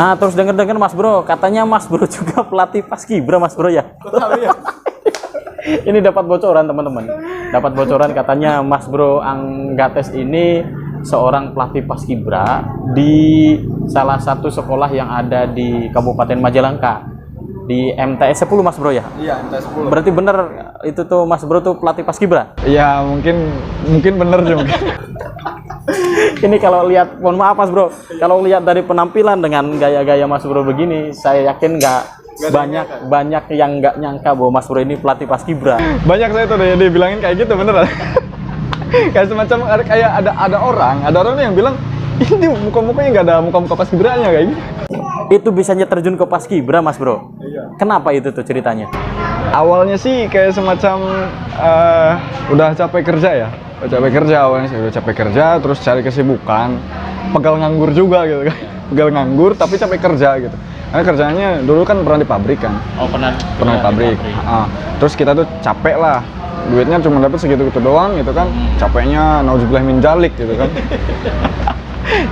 Nah, terus denger-denger Mas Bro, katanya Mas Bro juga pelatih Paskibra Mas Bro ya? Ini dapat bocoran teman-teman. Dapat bocoran katanya Mas Bro Anggates ini seorang pelatih Paskibra di salah satu sekolah yang ada di Kabupaten Majalengka, di MTS 10 Mas Bro ya? Iya, MTS 10. Berarti bener itu tuh Mas Bro tuh pelatih Paskibra? Iya, mungkin bener sih mungkin. Ini kalau lihat, mohon maaf Mas Bro, kalau lihat dari penampilan dengan gaya-gaya Mas Bro begini, saya yakin banyak yang nggak nyangka bahwa Mas Bro ini pelatih Paskibra. Banyak saya tuh dia bilangin kayak gitu beneran. Kayak semacam kayak ada orang yang bilang ini muka-mukanya nggak ada muka-muka Paskibranya kayak gitu. Itu bisanya terjun ke Paskibra Mas Bro. Iya. Kenapa itu tuh ceritanya? Awalnya sih kayak semacam udah capek kerja ya. Udah capek kerja terus cari kesibukan. Pegal nganggur juga gitu kan. Pegal nganggur tapi capek kerja gitu. Karena kerjanya dulu kan pernah di pabrik kan. Oh, pernah di pabrik. Terus kita tuh capek lah. Duitnya cuma dapat segitu-gitu doang gitu kan. Capeknya nauzubillah min dzalik gitu kan.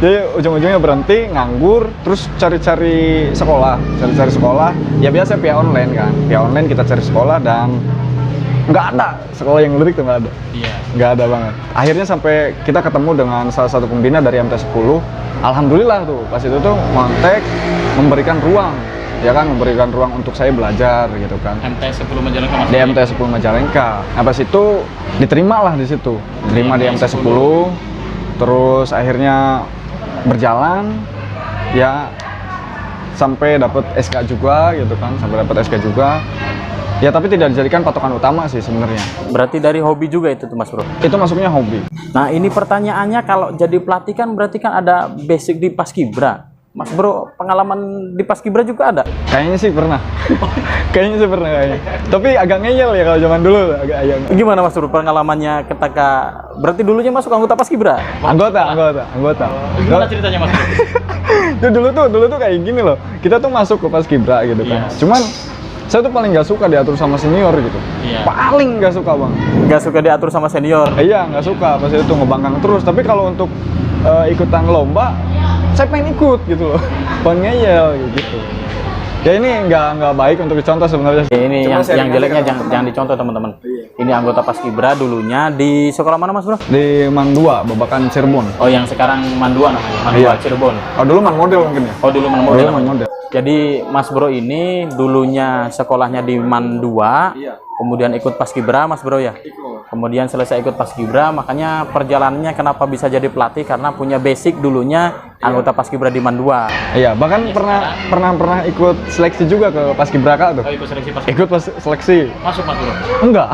Jadi ujung-ujungnya berhenti, nganggur, terus cari-cari sekolah. Ya biasa via online kan. Via online kita cari sekolah dan nggak ada sekolah yang lirik tuh, nggak ada. Iya. Nggak ada banget. Akhirnya sampai kita ketemu dengan salah satu pembina dari MT 10. Alhamdulillah tuh, pas itu tuh kontak memberikan ruang. Ya kan, memberikan ruang untuk saya belajar gitu kan. MTS 10 Majalengka Mas. Di MTS 10 Majalengka. Nah, pas itu diterima lah di situ. Diterima di MTS 10. Terus akhirnya berjalan ya sampai dapat SK juga gitu kan, ya tapi tidak dijadikan patokan utama sih sebenarnya. Berarti dari hobi juga itu tuh Mas Bro? Itu masuknya hobi. Nah ini pertanyaannya, kalau jadi pelatih kan berarti kan ada basic di Paskibra. Mas Bro pengalaman di Paskibra juga ada? Kayaknya sih pernah. Kayaknya. Tapi agak ngeyel ya kalau zaman dulu, agak. Gimana Mas Bro pengalamannya ketika berarti dulunya masuk anggota Paskibra? Anggota. Gimana ceritanya Mas Bro? dulu tuh kayak gini loh. Kita tuh masuk ke Paskibra gitu kan. Iya. Cuman saya tuh paling nggak suka diatur sama senior gitu. Iya. Paling nggak suka bang. Nggak suka diatur sama senior? Iya, nggak suka. Pas itu ngebangkang terus. Tapi kalau untuk ikutan lomba, saya pengen ikut gitu loh. Pengen ngeyel gitu. Ya ini nggak baik untuk dicontoh sebenarnya. Ini yang jeleknya jangan dicontoh teman-teman. Ini anggota Paskibra dulunya di sekolah mana Mas Bro? Di Mandua, Babakan Cirebon. Oh yang sekarang Mandua namanya? Mandua Iya. Cirebon. Oh dulu Man Model mungkin ya? Oh dulu Man Model. Man Model. Jadi Mas Bro ini dulunya sekolahnya di Mandua, Iya. kemudian ikut Paskibra Mas Bro ya? Kemudian selesai ikut Paskibra, makanya perjalanannya kenapa bisa jadi pelatih karena punya basic dulunya anggota Paskibra di Mandua. Iya, bahkan pernah ikut seleksi juga ke Paskibraka tuh. Oh, ikut seleksi Paskibra. Ikut seleksi. Masuk Mas Bro? Enggak.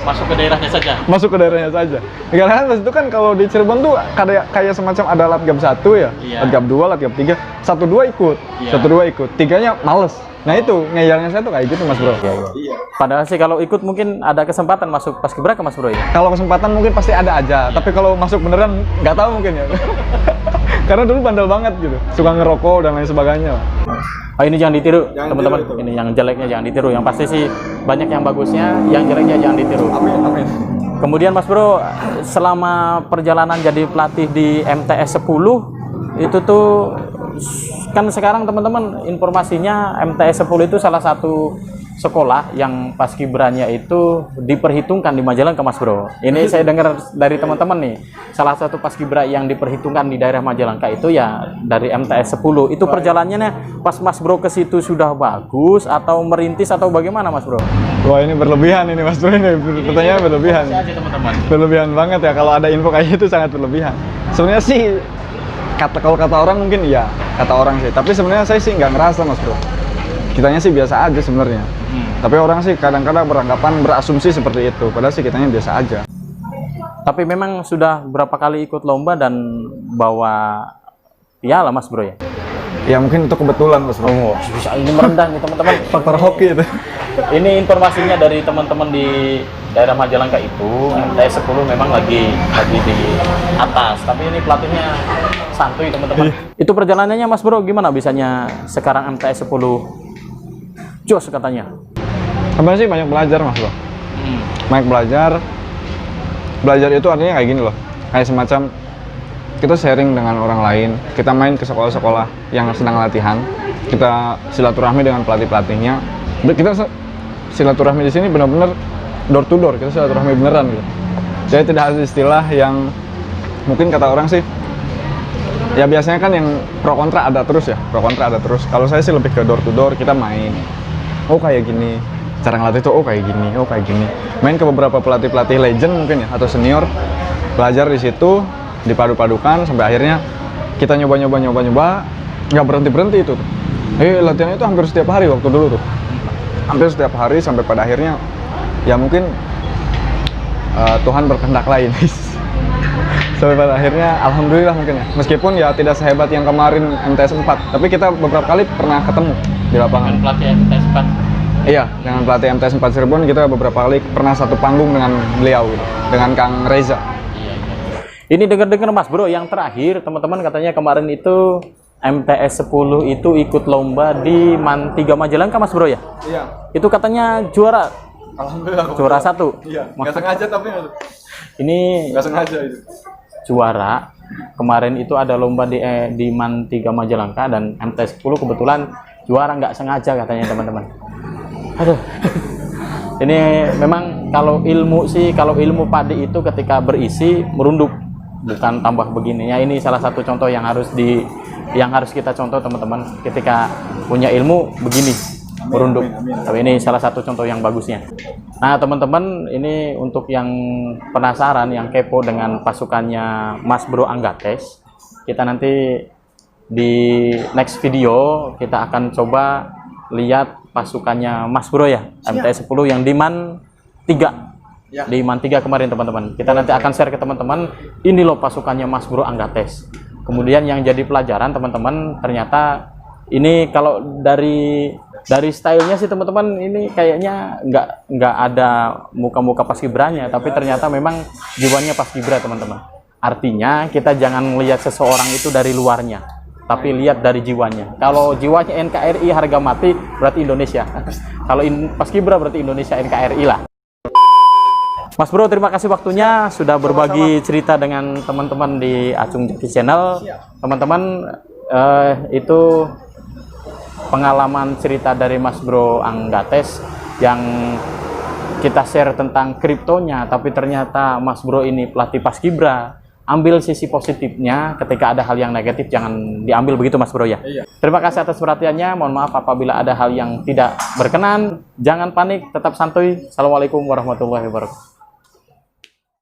Masuk ke daerahnya saja? Masuk ke daerahnya saja. Karena kan pas itu kan kalau di Cirebon tuh kayak semacam ada Latgab 1 ya, Iya. Latgab 2, Latgab 3, 1 2 ikut. Iya. 1 2 ikut. 3-nya males. Nah itu ngeyelnya saya tuh kayak gitu Mas Bro. Iya. Padahal sih kalau ikut mungkin ada kesempatan masuk Paskibraka Mas Bro ya? Kalau kesempatan mungkin pasti ada aja, tapi kalau masuk beneran nggak tahu mungkin ya. Karena dulu bandel banget gitu, suka ngerokok dan lain sebagainya. Oh ini jangan ditiru teman-teman. Ini yang jeleknya jangan ditiru. Yang pasti sih banyak yang bagusnya, yang jeleknya jangan ditiru. Amin. Kemudian Mas Bro, selama perjalanan jadi pelatih di MTS 10 itu tuh kan sekarang teman-teman informasinya MTS 10 itu salah satu sekolah yang Paskibranya itu diperhitungkan di Majalengka Mas Bro. Ini saya dengar dari teman-teman nih, salah satu Paskibra yang diperhitungkan di daerah Majalengka itu ya dari MTS 10. Itu perjalanannya pas Mas Bro ke situ sudah bagus atau merintis atau bagaimana Mas Bro? Wah ini berlebihan ini Mas Bro, ini pertanyaan berlebihan. Berlebihan banget ya, kalau ada info kayak itu sangat berlebihan. Sebenarnya sih kalau kata orang mungkin iya, kata orang sih. Tapi sebenarnya saya sih nggak ngerasa Mas Bro. Kitanya sih biasa aja sebenarnya. Tapi orang sih kadang-kadang berasumsi seperti itu. Padahal sih kitanya biasa aja. Tapi memang sudah berapa kali ikut lomba dan bawa piala Mas Bro ya? Ya mungkin itu kebetulan Mas Bro. Oh, bisa ini merendah nih teman-teman. Faktor hoki itu. Ini informasinya dari teman-teman di daerah Majalengka itu, MTS 10 memang lagi di atas, tapi ini pelatihnya santuy teman-teman. Itu perjalanannya Mas Bro gimana bisanya sekarang MTS 10 jos katanya? Sebenarnya sih banyak belajar Mas Bro. Banyak belajar. Belajar itu artinya kayak gini loh. Kayak semacam kita sharing dengan orang lain, kita main ke sekolah-sekolah yang sedang latihan, kita silaturahmi dengan pelatih-pelatihnya. Kita silaturahmi di sini benar-benar door to door, kita silaturahmi beneran gitu. Jadi tidak ada istilah yang mungkin kata orang sih, ya biasanya kan yang pro kontra ada terus ya, pro kontra ada terus. Kalau saya sih lebih ke door to door, kita main. Oh kayak gini, cara ngelatih itu oh kayak gini, oh kayak gini. Main ke beberapa pelatih-pelatih legend mungkin ya, atau senior, belajar di situ, dipadu-padukan sampai akhirnya kita nyoba, nggak berhenti itu. Latihannya itu hampir setiap hari waktu dulu tuh, hampir setiap hari sampai pada akhirnya ya mungkin Tuhan berkehendak lain. Sampai pada akhirnya alhamdulillah mungkin ya, meskipun ya tidak sehebat yang kemarin MTS 4, tapi kita beberapa kali pernah ketemu di lapangan. Dengan pelatih MTS 4. Iya, dengan pelatih MTS 4 Cirebon kita beberapa kali pernah satu panggung dengan beliau gitu, dengan Kang Reza. Ini dengar-dengar Mas Bro, yang terakhir teman-teman katanya kemarin itu MTS 10 itu ikut lomba di MAN 3 Majalengka Mas Bro ya? Iya. Itu katanya juara. Alhamdulillah. Juara 1. Iya. Nggak sengaja tapi ini nggak sengaja itu. Juara. Kemarin itu ada lomba di MAN 3 Majalengka dan MTS 10 kebetulan juara, nggak sengaja katanya teman-teman. Aduh. Ini memang kalau ilmu padi itu ketika berisi merunduk, bukan tambah begini ya. Ini salah satu contoh yang harus kita contoh teman-teman, ketika punya ilmu begini merunduk. Tapi ini salah satu contoh yang bagusnya. Nah teman-teman, ini untuk yang penasaran, yang kepo dengan pasukannya Mas Bro Anggates, kita nanti di next video kita akan coba lihat pasukannya Mas Bro ya, MTS 10 yang di MAN 3 ya. Di MAN 3 kemarin teman-teman, kita nanti akan share ke teman-teman, ini loh pasukannya Mas Bro Anggates. Kemudian yang jadi pelajaran teman-teman, ternyata ini kalau dari stylenya sih teman-teman, ini kayaknya nggak ada muka-muka paskibranya, tapi ternyata memang jiwanya paskibra teman-teman. Artinya kita jangan melihat seseorang itu dari luarnya, tapi lihat dari jiwanya. Kalau jiwanya NKRI harga mati, berarti Indonesia. Kalau paskibra berarti Indonesia NKRI lah. Mas Bro, terima kasih waktunya sudah berbagi cerita dengan teman-teman di Acung Jaki Channel. Teman-teman, itu pengalaman cerita dari Mas Bro Anggates yang kita share tentang kriptonya, tapi ternyata Mas Bro ini pelatih paskibra. Ambil sisi positifnya, ketika ada hal yang negatif jangan diambil, begitu Mas Bro ya. Iya. Terima kasih atas perhatiannya, mohon maaf apabila ada hal yang tidak berkenan. Jangan panik, tetap santuy. Assalamualaikum warahmatullahi wabarakatuh.